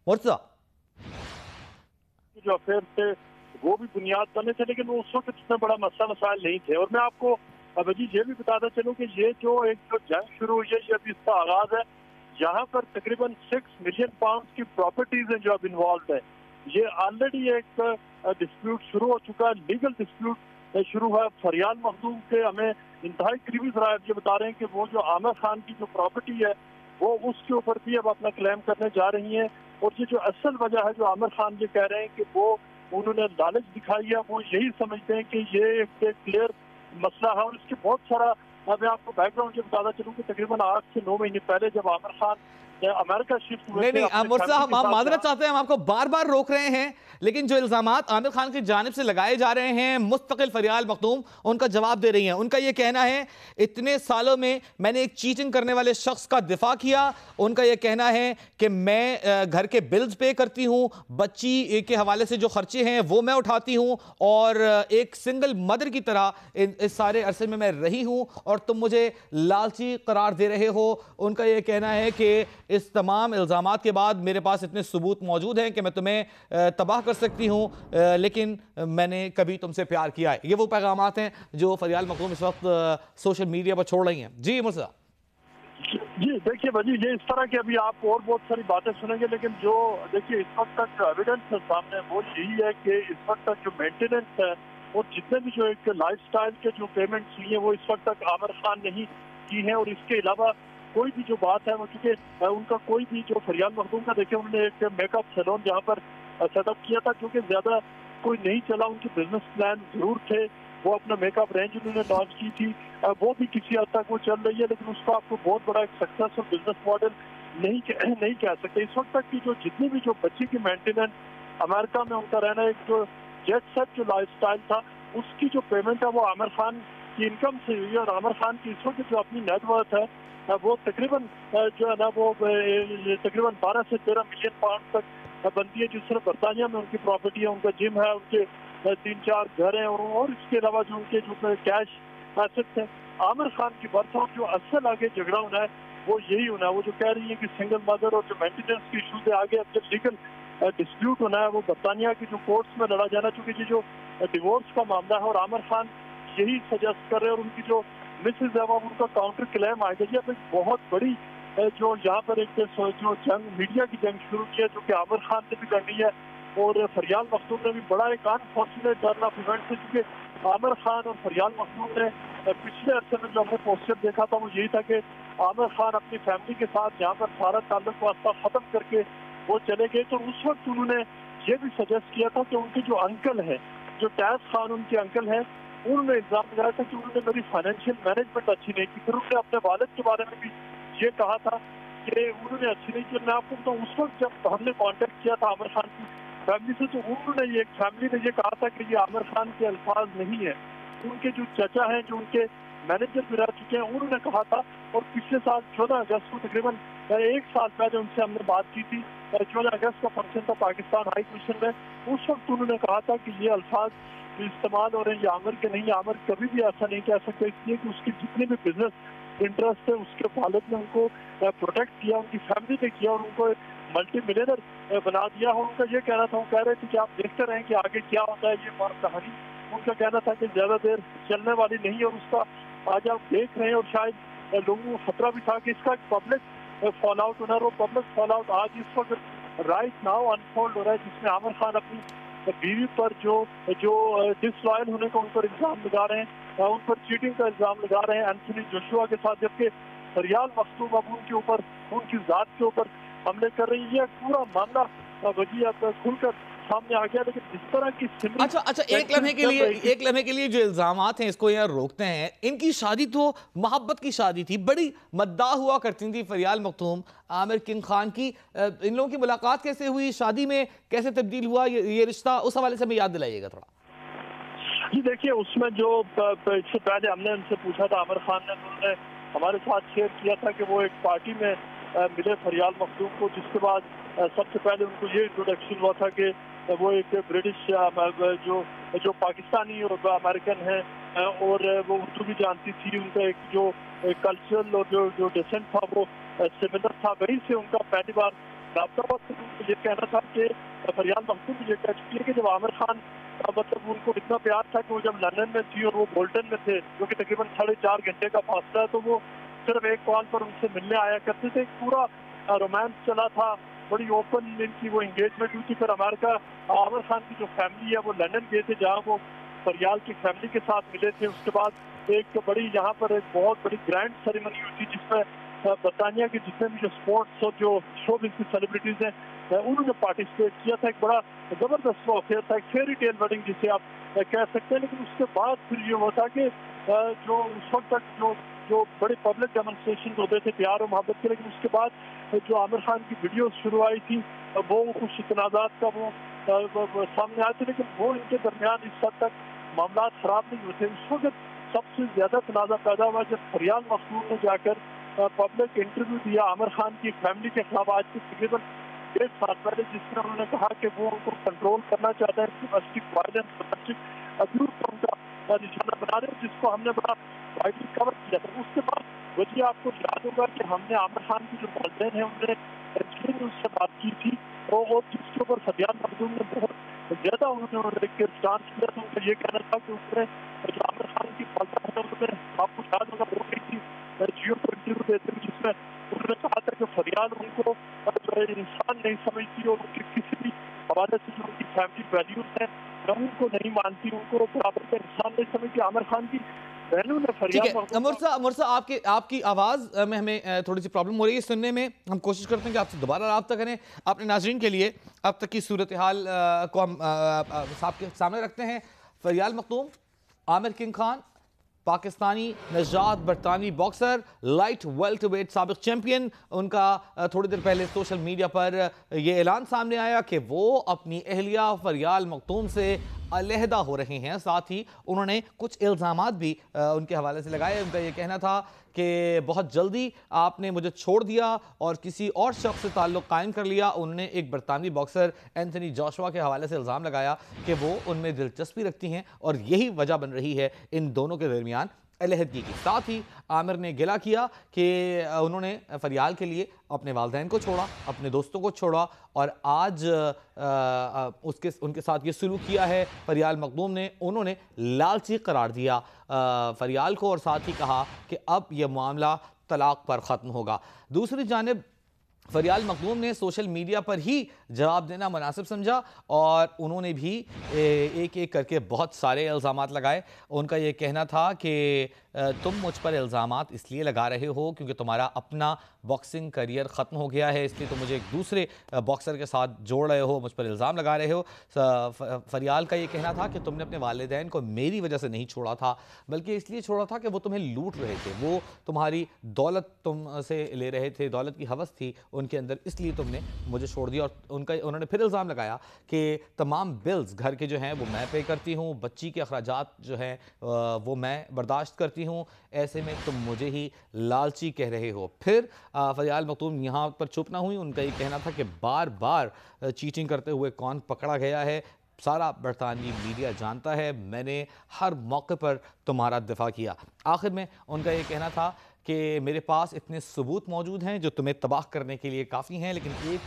मुर्तज़ा, जो अफेयर थे वो भी बुनियाद बने थे, लेकिन वो उस वक्त इतना बड़ा मसला मसाइल नहीं थे। और मैं आपको अभी ये भी बताता चलूं कि ये जो जंग शुरू हुई है, ये अभी इसका आगाज है। यहाँ पर तकरीबन 6 मिलियन पाउंड की प्रॉपर्टीज हैं जो अब इन्वॉल्व है। ये ऑलरेडी एक डिस्प्यूट शुरू हो चुका है, लीगल डिस्प्यूट शुरू है। फरियाल मखदूम के हमें इंतहाई करीबी ज़राए ये बता रहे हैं कि वो जो आमिर खान की जो प्रॉपर्टी है वो उसके ऊपर भी अब अपना क्लेम करने जा रही हैं। और ये जो असल वजह है जो आमिर खान ये कह रहे हैं कि वो उन्होंने लालच दिखाई है, वो यही समझते हैं कि ये एक क्लियर मसला है। और इसके बहुत सारा मैं आपको बैकग्राउंड ये बताता चलूं कि तकरीबन 8 से 9 महीने पहले जब आमिर खान अमेरिका शिफ्ट हुए थे, मुर्तज़ा, हम माजरत चाहते हैं, हम आपको बार बार रोक रहे हैं, लेकिन जो इल्जामात आमिर खान की जानिब से लगाए जा रहे हैं, मुस्तकिल फरियाल मखदूम उनका जवाब दे रही हैं। उनका ये कहना है इतने सालों में मैंने एक चीटिंग करने वाले शख्स का दिफा किया। उनका ये कहना है कि मैं घर के बिल्स पे करती हूँ, बच्ची के हवाले से जो खर्चे हैं वो मैं उठाती हूँ, और एक सिंगल मदर की तरह इस सारे अरसे में मैं रही हूँ, और तुम मुझे लालची करार दे रहे हो। उनका ये कहना है कि इस तमाम इल्ज़ामात के बाद मेरे पास इतने सबूत मौजूद हैं कि मैं तुम्हें तबाह कर सकती हूँ, लेकिन मैंने कभी तुमसे प्यार किया है। ये वो पैगामात हैं जो फरियाल मखदूम इस वक्त सोशल मीडिया पर छोड़ रही हैं। जी मुर्तज़ा। जी देखिए भाजी, ये इस तरह की अभी आप और बहुत सारी बातें सुनेंगे, लेकिन जो देखिए इस वक्त तक जो एविडेंस है सामने वो यही है कि इस वक्त तक जो मेंटेनेंस है और जितने भी जो एक लाइफस्टाइल के जो पेमेंट्स हुई है वो इस वक्त तक आमिर खान ने ही की है। और इसके अलावा कोई भी जो बात है वो चूंकि उनका कोई भी जो फरियाल मखदूम का देखिए उन्होंने एक मेकअप सैलून जहाँ पर सेटअप किया था, क्योंकि ज्यादा कोई नहीं चला, उनके बिजनेस प्लान जरूर थे। वो अपना मेकअप रेंज उन्होंने लॉन्च की थी, वो भी किसी हद तक वो चल रही है, लेकिन उसका आपको बहुत बड़ा एक सक्सेसफुल बिजनेस मॉडल नहीं कह सकते। इस वक्त तक की जो जितनी भी जो बच्चे की मेंटेनेंस, अमेरिका में उनका रहना, एक जो जेट सेट जो लाइफस्टाइल था उसकी जो पेमेंट है वो आमिर खान की इनकम से हुई है। और आमिर खान की इस वक्त जो अपनी नेटवर्थ है वो तकरीबन जो है ना वो तकरीबन 12 से 13 मिलियन पाउंड तक बनती है। जिस तरह बरतानिया में उनकी प्रॉपर्टी है, उनका जिम है, उनके 3-4 घर हैं और इसके अलावा जो उनके जो कैश एसेट्स हैं। आमिर खान की बर्थ और जो असल आगे झगड़ा होना है वो यही होना है। वो जो कह रही है कि सिंगल मदर और जो मेंटेनेंस की इशूज है आगे अब जब लीगल डिस्प्यूट होना है वो बरतानिया की जो कोर्ट्स में लड़ा जाना, चूंकि ये जो डिवोर्स का मामला है और आमिर खान यही सजेस्ट कर रहे हैं और उनकी जो मिसेज है वो उनका काउंटर क्लेम आएगा। ये अब एक बहुत बड़ी जो यहाँ पर एक जो जंग मीडिया की जंग शुरू की है जो कि आमिर खान ने भी करनी है और फरियाल मखदूम ने भी बड़ा एक अनफॉर्चुनेट टर्न ऑफ इवेंट्स है क्योंकि आमिर खान और फरियाल मखदूम ने पिछले अरसे में जो हमने पोस्टर देखा था वो यही था कि आमिर खान अपनी फैमिली के साथ यहाँ पर सारा ताल्लुक वास्ता खत्म करके वो चले गए। तो उस वक्त उन्होंने ये भी सजेस्ट किया था कि उनके जो अंकल है, जो टैस खान उनके अंकल हैं, उन्होंने इल्जाम लगाया था कि उन्होंने मेरी फाइनेंशियल मैनेजमेंट अच्छी नहीं की। फिर उन्होंने अपने वालिद के बारे में भी ये कहा था कि उन्होंने अच्छी नहीं की। मैं आपको बताऊँ उस वक्त जब हमने कांटेक्ट किया था आमिर खान की फैमिली से तो उन्होंने ये फैमिली ने ये कहा था कि ये आमिर खान के अल्फाज नहीं है। उनके जो चचा हैं जो उनके मैनेजर भी रह चुके हैं उन्होंने कहा था। और पिछले साल 14 अगस्त को तकरीबन 1 साल पहले उनसे हमने बात की थी, 14 अगस्त का फंक्शन था पाकिस्तान हाई कमीशन में। उस वक्त उन्होंने कहा था कि ये अल्फाज इस्तेमाल हो रहे हैं ये आमिर के नहीं, आमिर कभी भी ऐसा नहीं कह सकते, इसलिए कि उसकी जितने भी बिजनेस इंटरेस्ट है उसके वालिद ने उनको प्रोटेक्ट किया, उनकी फैमिली ने किया और उनको मल्टी मिलियनर बना दिया। और उनका ये कहना था, वो कह रहे थे कि आप देखते रहें कि आगे क्या होता है। ये कहानी उनका कहना था कि ज्यादा देर चलने वाली नहीं है और उसका आज आप देख रहे हैं और शायद लोगों को खतरा भी था कि इसका एक पब्लिक फॉल आउट होना। और पब्लिक फॉल आउट आज इस वक्त राइट नाउ अनफोल्ड हो रहा है जिसमें आमिर खान अपनी बीवी पर जो डिसलॉयल होने का उन पर इल्जाम लगा रहे हैं, उन पर चीटिंग का इल्जाम लगा रहे हैं एंथनी जोशुआ के साथ, जबकि फरियाल मखदूम अब उनके ऊपर उनकी जात के ऊपर हमले कर रही है। पूरा मामला वजह खुलकर सामने आ गया। लेकिन जिस तरह की अच्छा एक लम्हे के लिए जो इल्जामात हैं इसको यहाँ रोकते हैं। इनकी शादी तो मोहब्बत की शादी थी, बड़ी मद्दाह हुआ करती थी फरियाल मखदूम आमिर किंग खान की। इन लोगों की मुलाकात कैसे हुई, शादी में कैसे तब्दील हुआ ये रिश्ता, उस हवाले से हमें याद दिलाइएगा थोड़ा। जी देखिए, उसमें जो इससे पहले हमने उनसे पूछा था आमिर खान ने, उन्होंने हमारे साथ शेयर किया था कि वो एक पार्टी में मिले फरियाल मखदूम को, जिसके बाद सबसे पहले उनको ये इंट्रोडक्शन हुआ था कि वो एक ब्रिटिश जो पाकिस्तानी और अमेरिकन है और वो उर्दू भी जानती थी। उनका एक जो कल्चरल और जो डिसेंट था वो सिमिलर था। वहीं से उनका पहली बार रब्ता हुआ। तो उनको ये कहना था कि फरियाल मखदूम ये कह चुकी है कि जब आमिर खान मतलब उनको इतना प्यार था कि वो जब लंदन में थी और वो बोल्टन में थे, जो कि तकरीबन 4.5 घंटे का फासला है, तो वो सिर्फ एक कॉल पर उनसे मिलने आया करते थे। पूरा रोमांस चला था, बड़ी ओपन इनकी वो एंगेजमेंट हुई थी। फिर अमेरिका आमिर खान की जो फैमिली है वो लंदन गए थे जहाँ वो फरियाल की फैमिली के साथ मिले थे। उसके बाद एक बड़ी यहाँ पर एक बहुत बड़ी ग्रैंड सेरेमनी हुई थी जिसमें बरतानिया के जितने भी जो स्पोर्ट्स और जो शो बिजनेस सेलिब्रिटीज हैं उन्होंने पार्टिसिपेट किया था। एक बड़ा जबरदस्त अफेयर था, एक फेरी टेल वेडिंग जिसे आप कह सकते हैं। लेकिन उसके बाद फिर ये हुआ था कि जो उस वक्त तक जो बड़े पब्लिक डेमोन्स्ट्रेशन होते थे प्यार और मोहब्बत के, लेकिन उसके बाद जो आमिर खान की वीडियो शुरू आई थी वो कुछ तनाज़ात का वो सामने आए थे। लेकिन वो इनके दरमियान इस हद तक मामला खराब नहीं हुए थे। उस वक्त सबसे ज्यादा तनाज़ा पैदा हुआ जब फरियाल मखदूम ने जाकर पब्लिक इंटरव्यू दिया आमिर खान की फैमिली के खिलाफ आज से तकरीबन 1.5 साल पहले, जिसमें उन्होंने कहा कि वो उनको कंट्रोल करना चाहते हैं, डोमेस्टिक वायलेंस, डोमेस्टिक अब्यूज का उनका निशाना बना रहे हैं, जिसको हमने बड़ा वाइडली कवर किया था। उसके बाद वजह आपको याद होगा कि हमने आमिर खान की जो वालिदैन है उनने उससे बात की थी और जिसके ऊपर फरियाल मखदूम ने बहुत ज्यादा उन्होंने एक स्टांस किया था। उनका ये कहना था कि उसने जो आमिर खान की वालदा है उन्होंने आपको याद होगा वो गई थी जियो को इंटरव्यू देते हुए, जिसमें उन्होंने कहा था कि फरियाल उनको इंसान नहीं समझती और उनके किसी भी हवाले से जो उनकी फैमिली वैल्यूज हैं मैं उनको नहीं मानती, उनको बराबर का इंसान नहीं समझती। आमिर खान की बहनों ने फरियाल मुर्सा आपकी आवाज़ में हमें थोड़ी सी प्रॉब्लम हो रही है सुनने में। हम कोशिश करते हैं कि आपसे दोबारा रब्ता करें। अपने नाज़रीन के लिए अब तक की सूरत हाल को हम आपके सामने रखते हैं। फरियाल मखदूम, आमिर किंग खान, पाकिस्तानी नजात बरतानवी बॉक्सर, लाइट वेल्टरवेट साबिक चैंपियन। उनका थोड़ी देर पहले सोशल मीडिया पर यह ऐलान सामने आया कि वो अपनी अहलिया फरियाल मखदूम से अलहदा हो रहे हैं। साथ ही उन्होंने कुछ इल्ज़ामात भी उनके हवाले से लगाए। उनका ये कहना था कि बहुत जल्दी आपने मुझे छोड़ दिया और किसी और शख्स से ताल्लुक़ कायम कर लिया। उन्होंने एक बरतानवी बॉक्सर एंथनी जोशुआ के हवाले से इल्ज़ाम लगाया कि वो उनमें दिलचस्पी रखती हैं और यही वजह बन रही है इन दोनों के दरमियान अलहदगी की। साथ ही आमिर ने गिला किया कि उन्होंने फरियाल के लिए अपने वालिदैन को छोड़ा, अपने दोस्तों को छोड़ा और आज उनके साथ ये सलूक किया है। फरियाल मखदूम ने उन्होंने लालची करार दिया फरियाल को और साथ ही कहा कि अब यह मामला तलाक पर ख़त्म होगा। दूसरी जानिब फरियाल मखदूम ने सोशल मीडिया पर ही जवाब देना मुनासिब समझा और उन्होंने भी एक एक करके बहुत सारे इल्ज़ामात लगाए। उनका ये कहना था कि तुम मुझ पर इल्ज़ामात इसलिए लगा रहे हो क्योंकि तुम्हारा अपना बॉक्सिंग करियर ख़त्म हो गया है, इसलिए तुम मुझे एक दूसरे बॉक्सर के साथ जोड़ रहे हो, मुझ पर इल्ज़ाम लगा रहे हो। फरियाल का ये कहना था कि तुमने अपने वालिदैन को मेरी वजह से नहीं छोड़ा था, बल्कि इसलिए छोड़ा था कि वो तुम्हें लूट रहे थे, वो तुम्हारी दौलत तुमसे ले रहे थे, दौलत की हवस थी उनके अंदर, इसलिए तुमने मुझे छोड़ दिया। और उन्होंने फिर इल्ज़ाम लगाया कि तमाम बिल्स घर के जो हैं वो मैं पे करती हूँ, बच्ची के अखराजात जो हैं वो मैं बर्दाश्त करती हूँ, ऐसे में तुम मुझे ही लालची कह रहे हो। फिर फरियाल मखदूम यहाँ पर चुप ना हुई। उनका ये कहना था कि बार बार चीटिंग करते हुए कौन पकड़ा गया है सारा बरतानवी मीडिया जानता है, मैंने हर मौके पर तुम्हारा दिफा किया। आखिर में उनका ये कहना था कि मेरे पास इतने सबूत मौजूद हैं जो तुम्हें तबाह करने के लिए काफ़ी हैं, लेकिन एक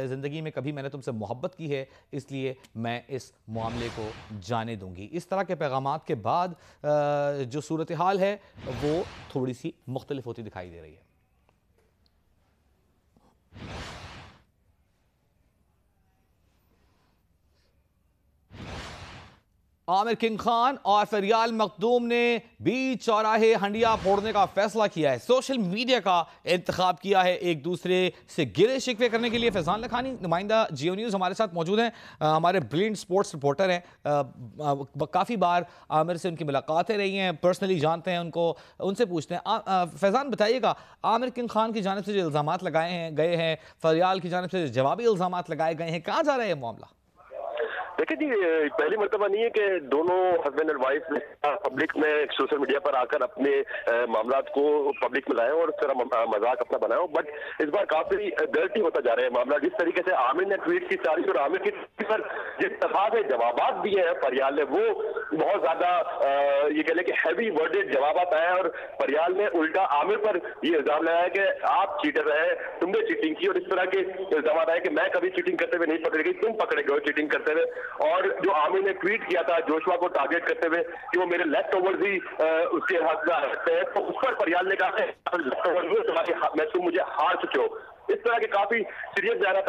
ज़िंदगी में कभी मैंने तुमसे मोहब्बत की है, इसलिए मैं इस मामले को जाने दूंगी। इस तरह के पैगामात के बाद जो सूरत हाल है वो थोड़ी सी मुख्तलिफ होती दिखाई दे रही है। आमिर किंग खान और फरियाल मखदूम ने बीच चौराहे हंडिया फोड़ने का फैसला किया है, सोशल मीडिया का इंतखाब किया है एक दूसरे से गिले शिकवे करने के लिए। फैजान लखानी नुमाइंदा जियो न्यूज़ हमारे साथ मौजूद हैं, हमारे ब्रिलियंट स्पोर्ट्स रिपोर्टर हैं, काफ़ी बार आमिर से उनकी मुलाकातें रही हैं, पर्सनली जानते हैं उनको, उनसे पूछते हैं। फैजान बताइएगा, आमिर किंग खान की जानिब से जो इल्ज़ामात लगाए गए हैं, फरियाल की जानिब से जवाबी इल्ज़ामात लगाए गए हैं, कहाँ जा रहा है ये मामला? देखिए जी, पहली मर्तबा नहीं है कि दोनों हस्बैंड एंड वाइफ ने पब्लिक में सोशल मीडिया पर आकर अपने मामलात को पब्लिक में लाए और फिर मजाक अपना बनाए, बट इस बार काफी डर्टी होता जा रहा है मामला। जिस तरीके से आमिर ने ट्वीट की तारीफ और आमिर की पर जिस तरह से जवाब दिए हैं फरियाल ने, वो बहुत ज्यादा ये कह लें कि हैवी वर्डेड जवाब आए हैं और फरियाल ने उल्टा आमिर पर ये इल्जाम लगाया कि आप चीटर रहे, तुमने चीटिंग की, और इस तरह के इल्जाम आए कि मैं कभी चीटिंग करते हुए नहीं पकड़ी गई, तुम पकड़े गए चीटिंग करते हुए। और जो आमिर ने ट्वीट किया था जोशुआ को टारगेट करते हुए कि वो मेरे लेफ्ट ओवर्स ही उसके हक रखते हैं, तो उस पर फरियाल ने कहा लेफ्ट ओवर तुम मुझे हार चुके हो। इस तरह के काफी सीरियस बयान है।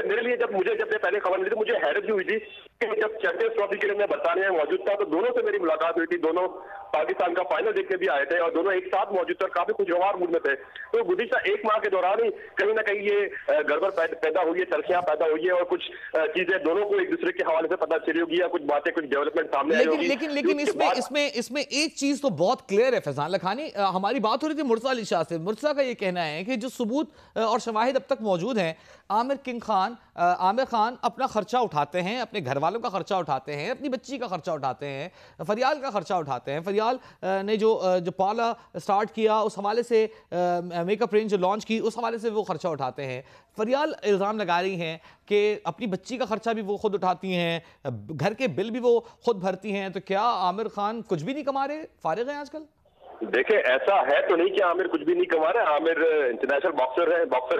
मेरे लिए जब पहले खबर मिली थी मुझे हैरत भी हुई थी कि जब चैंपियंस ट्रॉफी के लिए मैं बरतानिया में मौजूद था तो दोनों से मेरी मुलाकात हुई थी, दोनों पाकिस्तान का फाइनल देखने भी आए थे और दोनों एक साथ मौजूद थे और काफी खुशगवार मूड में थे। तो गुज़िश्ता एक माह के दौरान ही कहीं ना कहीं ये गड़बड़ पैदा हुई है, तलखियां पैदा हुई है और कुछ चीजें दोनों को एक दूसरे के हवाले से पता चली होगी या कुछ बातें, कुछ डेवलपमेंट सामने आई होगी। लेकिन इसमें एक चीज तो बहुत क्लियर है फैजान लखानी, हमारी बात हो रही थी मुर्तज़ा अली शाह से। मुर्तज़ा का ये कहना है कि जो सबूत और शवाहिद अब तक मौजूद हैं, आमिर खान अपना खर्चा उठाते हैं, अपने घर वालों का खर्चा उठाते हैं, अपनी बच्ची का खर्चा उठाते हैं, फरियाल का खर्चा उठाते हैं। फरियाल ने जो पार्लर स्टार्ट किया उस हवाले से, मेकअप रेंज जो लॉन्च की उस हवाले से वो खर्चा उठाते हैं। फरियाल इल्ज़ाम लगा रही हैं कि अपनी बच्ची का खर्चा भी वो खुद उठाती हैं, घर के बिल भी वो खुद भरती हैं। तो क्या आमिर खान कुछ भी नहीं कमा रहे, फारिग हैं आजकल? देखिए ऐसा है तो नहीं कि आमिर कुछ भी नहीं कमा रहे। आमिर इंटरनेशनल बॉक्सर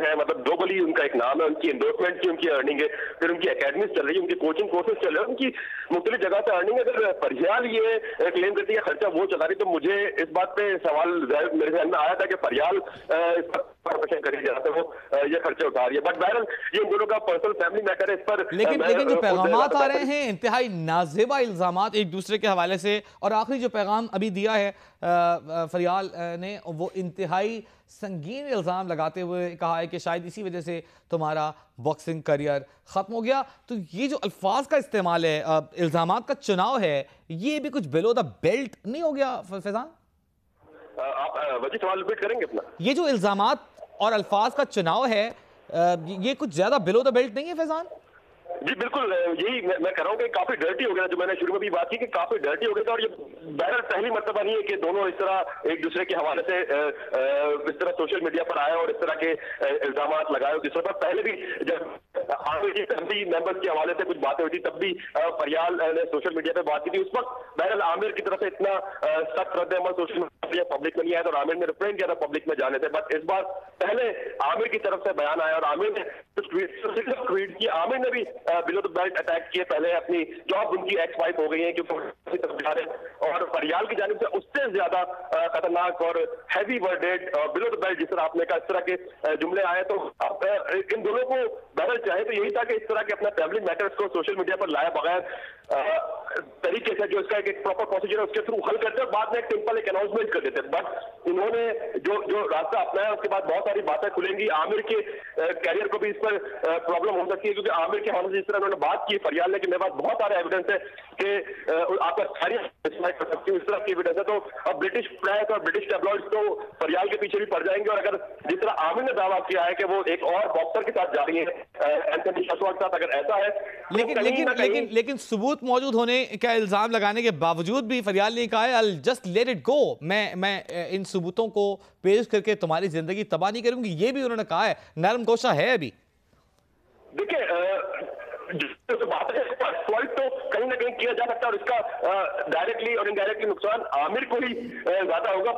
है, मतलब ग्लोबली उनका एक नाम है, उनकी एंडोर्समेंट की उनकी अर्निंग है, फिर उनकी एकेडमीज चल रही है, उनकी कोचिंग कोर्सेज चल रहे हैं, उनकी मुख्तलिफ जगह से अर्निंग है। अगर फरियाल ये क्लेम करती है खर्चा वो चला रही, तो मुझे इस बात पे सवाल मेरे ध्यान में आया था कि फरियाल इस पर करी जाता है, वो ये खर्चे उठा रही है। बट बहरहाल ये उन दोनों का पर्सनल फैमिली मैटर है, इस पर लेकिन जो पैगामात आ रहे हैं इंतहाई नाजेबा इल्जामात एक दूसरे के हवाले से, और आखिरी जो पैगाम अभी दिया है फरियाल ने वो इंतहाई संगीन इल्ज़ाम लगाते हुए कहा है कि शायद इसी वजह से तुम्हारा बॉक्सिंग करियर ख़त्म हो गया। तो ये जो अल्फाज का इस्तेमाल है, इल्ज़ामात का चुनाव है, ये भी कुछ बिलो द बेल्ट नहीं हो गया फैजान? आप वही सवाल रिपीट करेंगे अपना? ये जो इल्ज़ामात और अल्फाज का चुनाव है, ये कुछ ज़्यादा बिलो द बेल्ट नहीं है फैजान? जी बिल्कुल, यही मैं कह रहा हूँ कि काफी डर्टी हो गया, जो मैंने शुरू में भी बात की कि काफी डर्टी हो गया था। और ये बहरहाल पहली मर्तबा नहीं है कि दोनों इस तरह एक दूसरे के हवाले से इस तरह सोशल मीडिया पर आए और इस तरह के इल्जाम लगाए। जिस तरह पहले भी जब आमिर की फैमिली मेंबर्स के हवाले से कुछ बातें हुई थी, तब भी फरियाल ने सोशल मीडिया पे बात की थी। उस वक्त बहरहाल आमिर की तरफ से इतना सख्त रद्द-ए-अमल सोशल मीडिया पब्लिक में नहीं आया था और आमिर ने रिफ्रेन किया था पब्लिक में जाने से। बट इस बार पहले आमिर की तरफ से बयान आया और आमिर ने ट्वीट किया। आमिर ने भी बिलो द बेल्ट अटैक किए। पहले अपनी जॉब उनकी एक्स वाइफ हो गई है क्योंकि और फरियाल की जानिब से उससे ज्यादा खतरनाक और heavy worded below the belt जिस तरह आपने कहा, इस तरह के जुमले आए। तो अब इन दोनों को बहरहाल चाहे तो यही था कि इस तरह के अपने फैमिली मैटर्स को सोशल मीडिया पर लाए बगैर तरीके से जो इसका एक प्रॉपर प्रोसीजर है उसके थ्रू हल करते और बाद में एक सिंपल एक अनाउंसमेंट कर देते। बट इन्होंने जो रास्ता अपनाया उसके बाद बहुत सारी बातें खुलेंगी। आमिर के कैरियर को भी इस पर प्रॉब्लम हो सकती है क्योंकि आमिर के हवाले से जिस तरह उन्होंने बात की फरियाल ने कि मेरे पास बहुत सारे एविडेंस है कि आपका सारी कर सकती हूँ, इस तरह की एविडेंस है। तो अब ब्रिटिश प्रेस और ब्रिटिश टैब्लॉइड्स तो फरियाल के पीछे भी पड़ जाएंगे। और अगर जिस तरह आमिर ने दावा किया है कि वो एक और बॉक्सर के साथ जा रही है एंथनी जोशुआ के साथ, अगर ऐसा है लेकिन सबूत मौजूद होने का इल्जाम लगाने के बावजूद भी फरियाल ने कहा है I just let it go, मैं इन सबूतों को पेश करके तुम्हारी जिंदगी तबाह नहीं करूंगी। ये भी उन्होंने कहा है, नरम कोशा है अभी। देखिए बात है, एक्सप्लॉइट तो कहीं ना कहीं किया जा सकता है और इसका डायरेक्टली और इनडायरेक्टली नुकसान आमिर को ही ज्यादा होगा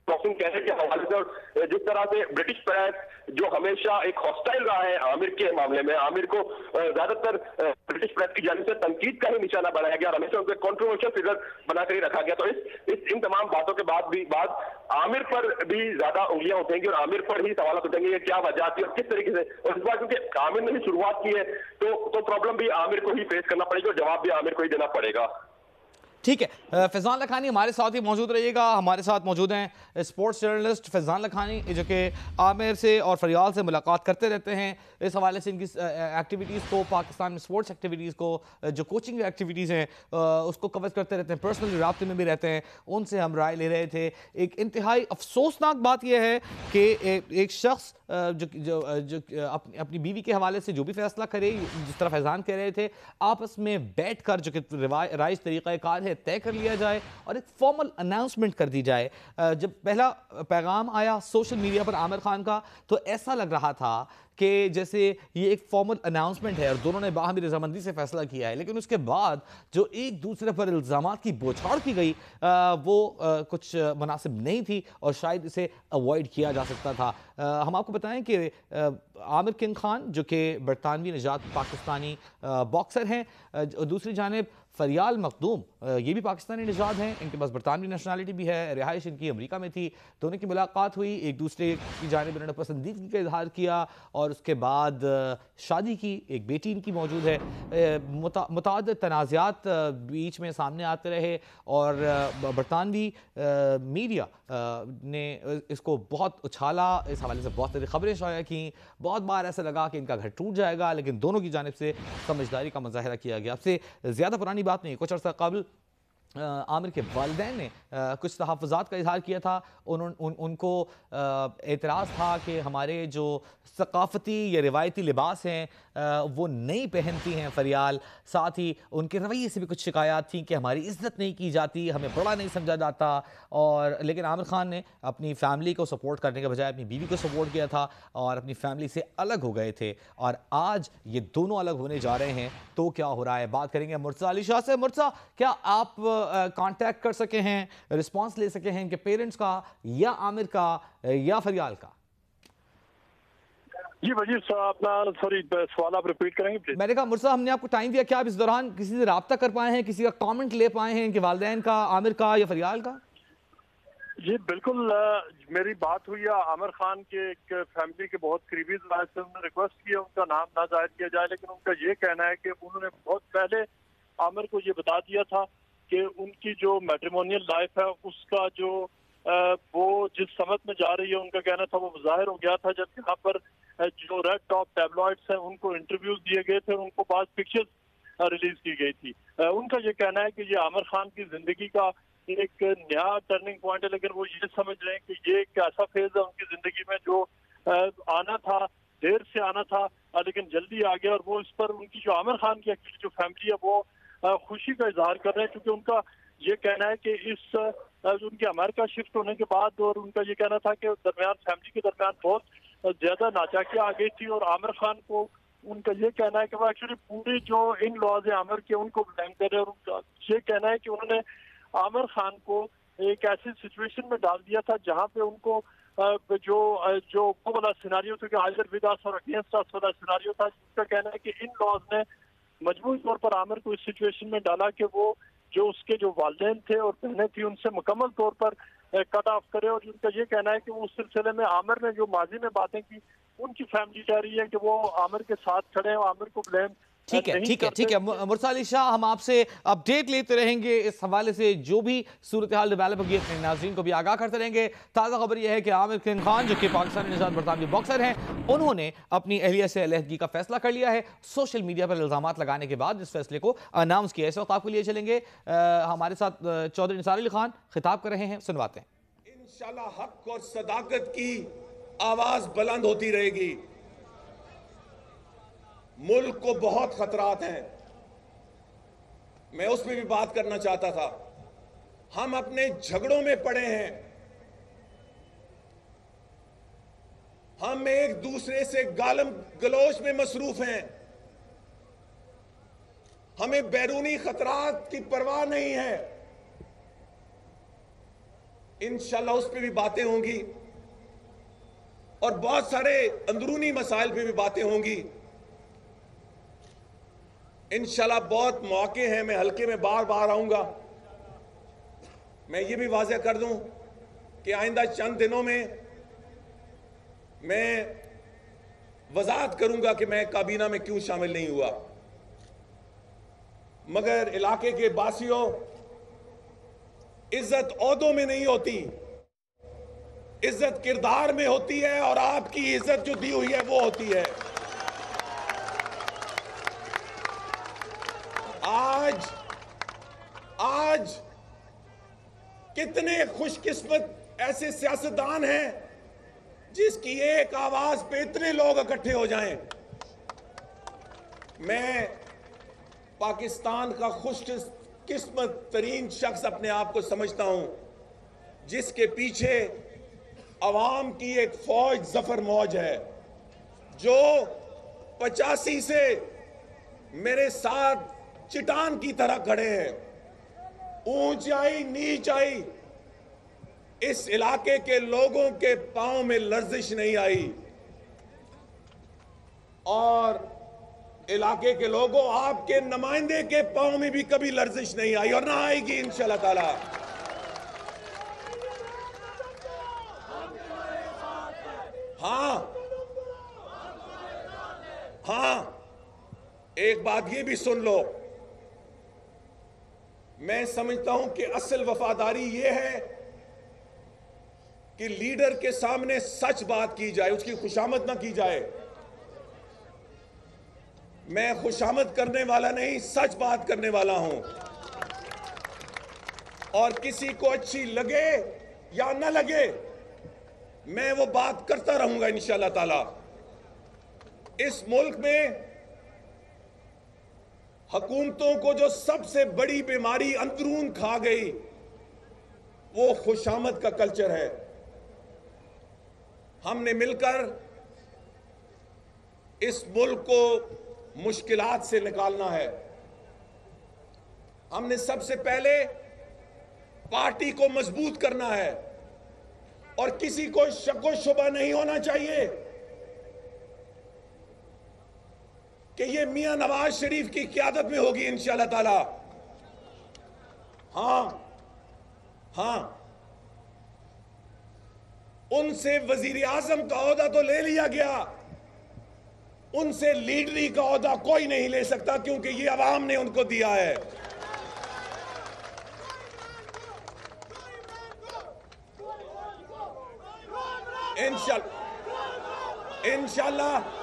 बॉक्सिंग कहने के हवाले से। और जिस तरह से ब्रिटिश प्रेस जो हमेशा एक हॉस्टाइल रहा है आमिर के मामले में, आमिर को ज्यादातर ब्रिटिश प्रेस की जानिब से तनकीद का ही निशाना बनाया गया और हमेशा उनको कंट्रोवर्शियल फिगर बनाकर ही रखा गया। तो इन तमाम बातों के बाद आमिर पर भी ज्यादा उंगलियां उठेंगी और आमिर पर ही सवाल उठेंगे कि क्या वजह थी और किस तरीके से। और इस बार क्योंकि आमिर ने ही शुरुआत की है तो प्रॉब्लम भी आमिर को ही फेस करना पड़ेगा और जवाब भी आमिर को ही देना पड़ेगा। ठीक है, फैजान लखानी हमारे साथ ही मौजूद रहिएगा। हमारे साथ मौजूद हैं स्पोर्ट्स जर्नलिस्ट फैजान लखानी जो कि आमिर से और फरियाल से मुलाकात करते रहते हैं। इस हवाले से इनकी एक्टिविटीज़ को, पाकिस्तान में स्पोर्ट्स एक्टिविटीज़ को, जो कोचिंग एक्टिविटीज़ हैं उसको कवर करते रहते हैं, पर्सनली राब्ते में भी रहते हैं। उनसे हम राय ले रहे थे। एक इंतहाई अफसोसनाक बात यह है कि एक शख्स जो अपनी बीवी के हवाले से जो भी फैसला करे, जिस तरह फैजान कह रहे थे, आपस में बैठ कर जो कि राइज तरीक़ाकार है तय कर लिया जाए और एक फॉर्मल अनाउंसमेंट कर दी जाए। जब पहला पैगाम आया सोशल मीडिया पर आमिर खान का तो ऐसा लग रहा था कि जैसे ये एक फॉर्मल अनाउंसमेंट है और दोनों ने बाहमी रजामंदी से फैसला किया है। लेकिन उसके बाद जो एक दूसरे पर इल्ज़ामात की बौछार की गई वो कुछ मुनासिब नहीं थी और शायद इसे अवॉइड किया जा सकता था। हम आपको बताएं कि आमिर किंग खान जो कि बरतानवी निजात पाकिस्तानी बॉक्सर हैं, दूसरी जानिब फरियाल मखदूम ये भी पाकिस्तानी निजात हैं, इनके पास बरतानवी नेशनलिटी भी है, रिहाइश इनकी अमेरिका में थी। दोनों की मुलाकात हुई, एक दूसरे की जानिब इन्होंने पसंदीदगी का इजहार किया और उसके बाद शादी की। एक बेटी इनकी मौजूद है। मुताअद्दिद तनाज़ात बीच में सामने आते रहे और बरतानवी मीडिया ने इसको बहुत उछाला, इस हवाले से बहुत सारी खबरें शाया की। बहुत बार ऐसा लगा कि इनका घर टूट जाएगा, लेकिन दोनों की जानिब से समझदारी का मुजाहरा किया गया। आपसे ज़्यादा पुरानी बात नहीं, कुछ अर्सा कबल आमिर के वालिदैन ने कुछ तहफ़्फ़ुज़ात का इजहार किया था। उनको एतराज़ था कि हमारे जो सकाफ़ती या रिवायती लिबास हैं वो नहीं पहनती हैं फरियाल। साथ ही उनके रवैये से भी कुछ शिकायत थी कि हमारी इज़्ज़त नहीं की जाती, हमें बड़ा नहीं समझा जाता। और लेकिन आमिर खान ने अपनी फ़ैमिली को सपोर्ट करने के बजाय अपनी बीवी को सपोर्ट किया था और अपनी फ़ैमिली से अलग हो गए थे। और आज ये दोनों अलग होने जा रहे हैं तो क्या हो रहा है, बात करेंगे मुर्तज़ा अली शाह से। मुर्तज़ा, क्या आप कांटेक्ट कर सके हैं, रिस्पांस ले सके हैं इनके पेरेंट्स का या आमिर का या फरियाल का? जी वजीर साहब, अपना सॉरी सवाल आप रिपीट करेंगे प्लीज। मैंने कहा मुर्तज़ा, हमने आपको टाइम दिया, क्या आप इस दौरान किसी से रब्ता कर पाए हैं, किसी का कमेंट ले पाए हैं इनके वालिदैन का, आमिर का या फरियाल का? जी बिल्कुल, मेरी बात हुई है आमिर खान के एक फैमिली के बहुत करीबी से। उन्होंने रिक्वेस्ट की है उनका नाम ना जाहिर किया जाए, लेकिन उनका ये कहना है कि उन्होंने बहुत पहले आमिर को ये बता दिया था कि उनकी जो मैट्रिमोनियल लाइफ है उसका जो वो जिस समत में जा रही है, उनका कहना था वो जाहिर हो गया था जब यहाँ पर जो रेड टॉप टैबलॉइड्स हैं उनको इंटरव्यूज दिए गए थे और उनको बाद पिक्चर्स रिलीज की गई थी। उनका ये कहना है कि ये आमिर खान की जिंदगी का एक नया टर्निंग पॉइंट है, लेकिन वो ये समझ रहे हैं कि ये एक ऐसा फेज है उनकी जिंदगी में जो आना था, देर से आना था, लेकिन जल्दी आ गया। और वो इस पर उनकी जो आमिर खान की एक्चुअली जो फैमिली है वो खुशी का इजहार कर रहे हैं, क्योंकि उनका ये कहना है कि इस उनके अमेरिका शिफ्ट होने के बाद, और उनका ये कहना था कि दरमियान फैमिली के दरमियान बहुत ज्यादा नाचाकियां आ गई थी, और आमिर खान को उनका ये कहना है कि वो एक्चुअली पूरी जो इन लॉज है आमिर के उनको ब्लेम कर रहे हैं। और उनका ये कहना है कि उन्होंने आमिर खान को एक ऐसी सिचुएशन में डाल दिया था जहाँ पे उनको जो वो वाला सिनारियो था कि आइदर विद अस और अगेंस्ट अस वाला सिनारियो था, जिसका कहना है कि इन लॉज ने मजबूरी तौर पर आमिर को इस सिचुएशन में डाला कि वो जो उसके जो वालिदैन थे और बहनें थी उनसे मुकम्मल तौर पर कट ऑफ करे। और उनका ये कहना है कि वो उस सिलसिले में आमिर ने जो माजी में बातें की, उनकी फैमिली कह रही है कि वो आमिर के साथ खड़े हैं, आमिर को ब्लेम ठीक है मुरसा अली शाह, हम आपसे अपडेट लेते रहेंगे इस हवाले से, जो भी सूरत हाल डेवलप होगी अपने नाज़रीन को भी आगाह करते रहेंगे। ताज़ा खबर यह है कि आमिर खान जो कि पाकिस्तानी निजात बरतानवी बॉक्सर हैं, उन्होंने अपनी अहलिया से अलहदगी का फैसला कर लिया है सोशल मीडिया पर इल्ज़ाम लगाने के बाद। इस फैसले को अनाउंस किया। इस वक्त आपको लिए चलेंगे, हमारे साथ चौधरी निसार अली खान खिताब कर रहे हैं, सुनवाते हैं। इंशाल्लाह हक और सदाकत की आवाज बुलंद होती रहेगी। मुल्क को बहुत खतरात हैं, मैं उस पर भी बात करना चाहता था। हम अपने झगड़ों में पड़े हैं, हम एक दूसरे से गालम गलोच में मसरूफ हैं, हमें बैरूनी खतरात की परवाह नहीं है। इंशाल्लाह उस पर भी बातें होंगी और बहुत सारे अंदरूनी मसाइल पे भी बातें होंगी। इंशाल्लाह बहुत मौके हैं, मैं हल्के में बार बार आऊंगा। मैं ये भी वाज़ेह कर दूं कि आइंदा चंद दिनों में मैं वजाहत करूंगा कि मैं काबीना में क्यों शामिल नहीं हुआ। मगर इलाके के बासियों, इज्जत ओहदों में नहीं होती, इज्जत किरदार में होती है, और आपकी इज्जत जो दी हुई है वो होती है। आज कितने खुशकिस्मत ऐसे सियासतदान हैं जिसकी एक आवाज पे इतने लोग इकट्ठे हो जाएं। मैं पाकिस्तान का खुशकिस्मत तरीन शख्स अपने आप को समझता हूं, जिसके पीछे अवाम की एक फौज जफर मौज है, जो 85 से मेरे साथ चिटान की तरह खड़े हैं। ऊंचाई नीचाई इस इलाके के लोगों के पांव में लर्जिश नहीं आई, और इलाके के लोगों, आपके नुमाइंदे के पांव में भी कभी लर्जिश नहीं आई और ना आएगी इंशाल्लाह ताला। हाँ, एक बात ये भी सुन लो, मैं समझता हूं कि असल वफादारी यह है कि लीडर के सामने सच बात की जाए, उसकी खुशामद ना की जाए। मैं खुशामद करने वाला नहीं, सच बात करने वाला हूं, और किसी को अच्छी लगे या ना लगे, मैं वो बात करता रहूंगा इंशाल्लाह ताला। इस मुल्क में हुकूमतों को जो सबसे बड़ी बीमारी अंदरून खा गई वो खुशामद का कल्चर है। हमने मिलकर इस मुल्क को मुश्किलात से निकालना है। हमने सबसे पहले पार्टी को मजबूत करना है, और किसी को शक व शुबा नहीं होना चाहिए कि ये मियां नवाज शरीफ की क़यादत में होगी इंशाल्लाह ताला। हाँ, उनसे वजीर आजम का ओहदा तो ले लिया गया, उनसे लीडरी का ओहदा कोई नहीं ले सकता, क्योंकि ये अवाम ने उनको दिया है। इंशाल्लाह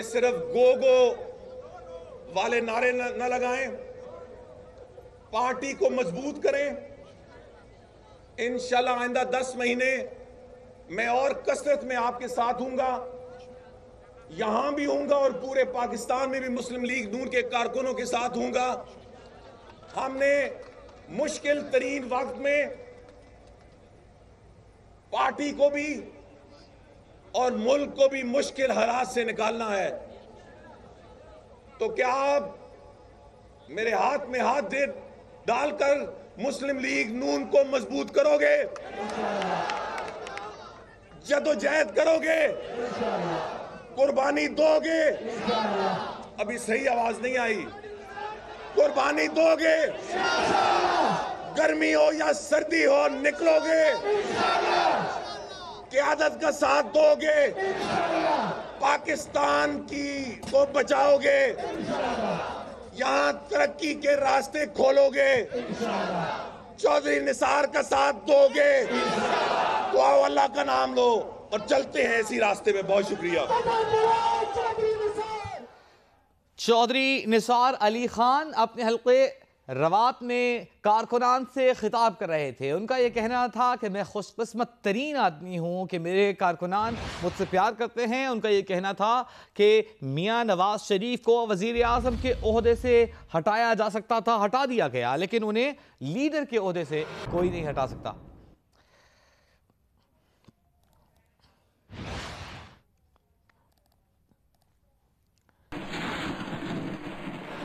सिर्फ गो गो वाले नारे न लगाएं, पार्टी को मजबूत करें। इंशाल्लाह आइंदा 10 महीने मैं और कसरत में आपके साथ हूंगा, यहां भी हूंगा और पूरे पाकिस्तान में भी मुस्लिम लीग नून के कारकुनों के साथ हूंगा। हमने मुश्किल तरीन वक्त में पार्टी को भी और मुल्क को भी मुश्किल हालात से निकालना है। तो क्या आप मेरे हाथ में हाथ दे डालकर मुस्लिम लीग नून को मजबूत करोगे, जदोजहद करोगे, कुर्बानी दोगे? अभी सही आवाज नहीं आई। कुर्बानी दोगे? गर्मी हो या सर्दी हो निकलोगे? क़यादत का साथ दोगे? पाकिस्तान को बचाओगे? यहां तरक्की के रास्ते खोलोगे? चौधरी निसार का साथ दोगे? तो आओ अल्लाह का नाम लो और चलते हैं इसी रास्ते में। बहुत शुक्रिया। चौधरी निसार अली खान अपने हल्के रवात में कारकुनान से खिताब कर रहे थे। उनका यह कहना था कि मैं खुशकिस्मत तरीन आदमी हूँ कि मेरे कारकुनान मुझसे प्यार करते हैं। उनका यह कहना था कि मियाँ नवाज शरीफ को वज़ीर आज़म के ओहदे से हटाया जा सकता था, हटा दिया गया, लेकिन उन्हें लीडर के ओहदे से कोई नहीं हटा सकता।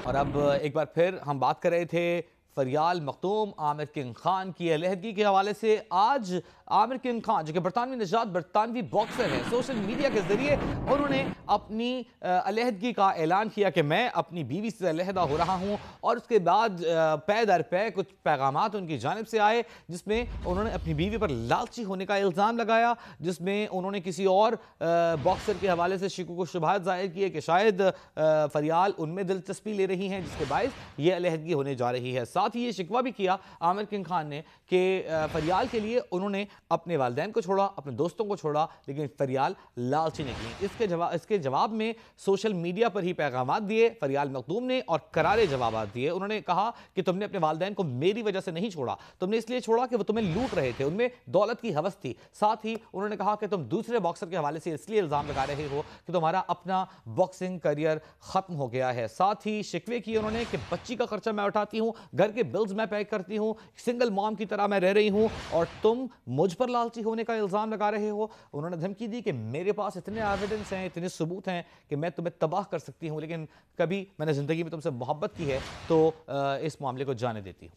और अब एक बार फिर हम बात कर रहे थे फरियाल मखदूम आमिर किंग खान की अलहदगी के हवाले से। आज आमिर किंग खान जो कि बरतानवी निजात बरतानवी बॉक्सर हैं, सोशल मीडिया के जरिए उन्होंने अपनी अलहदगी का ऐलान किया कि मैं अपनी बीवी से अलहदा हो रहा हूं। और उसके बाद पै दर पै कुछ पैगामात उनकी जानिब से आए जिसमें उन्होंने अपनी बीवी पर लालची होने का इल्ज़ाम लगाया, जिसमें उन्होंने किसी और बॉक्सर के हवाले से शिकूक व शुबहात जाहिर किए कि शायद फरियाल उनमें दिलचस्पी ले रही हैं, जिसके बायस ये अलहदगी होने जा रही है। साथ ही ये शिकवा भी किया आमिर किंग खान ने कि फरियाल के लिए उन्होंने अपने वालिदैन को छोड़ा, अपने दोस्तों को छोड़ा, लेकिन फरियाल लालची निकली। इसके जवाब में सोशल मीडिया पर ही पैगामात दिए फरियाल मखदूम ने और करारे जवाब दिए। उन्होंने कहा कि तुमने अपने वालिदैन को मेरी वजह से नहीं छोड़ा, तुमने इसलिए छोड़ा कि वो तुम्हें लूट रहे थे, उनमें दौलत की हवस थी। साथ ही उन्होंने कहा कि तुम दूसरे बॉक्सर के हवाले से इसलिए इल्जाम लगा रहे हो कि तुम्हारा अपना बॉक्सिंग करियर खत्म हो गया है। साथ ही शिकवे किए उन्होंने कि बच्ची का खर्चा मैं उठाती हूँ, घर के बिल्स मैं पे करती हूँ, सिंगल मॉम की तरह मैं रह रही हूँ और तुम मुझ पर लालची होने का इल्जाम लगा रहे हो। उन्होंने धमकी दी कि मेरे पास इतने एविडेंस हैं, इतने सबूत हैं कि मैं तुम्हें तबाह कर सकती हूँ, लेकिन कभी मैंने जिंदगी में तुमसे मोहब्बत की है तो इस मामले को जाने देती हूँ।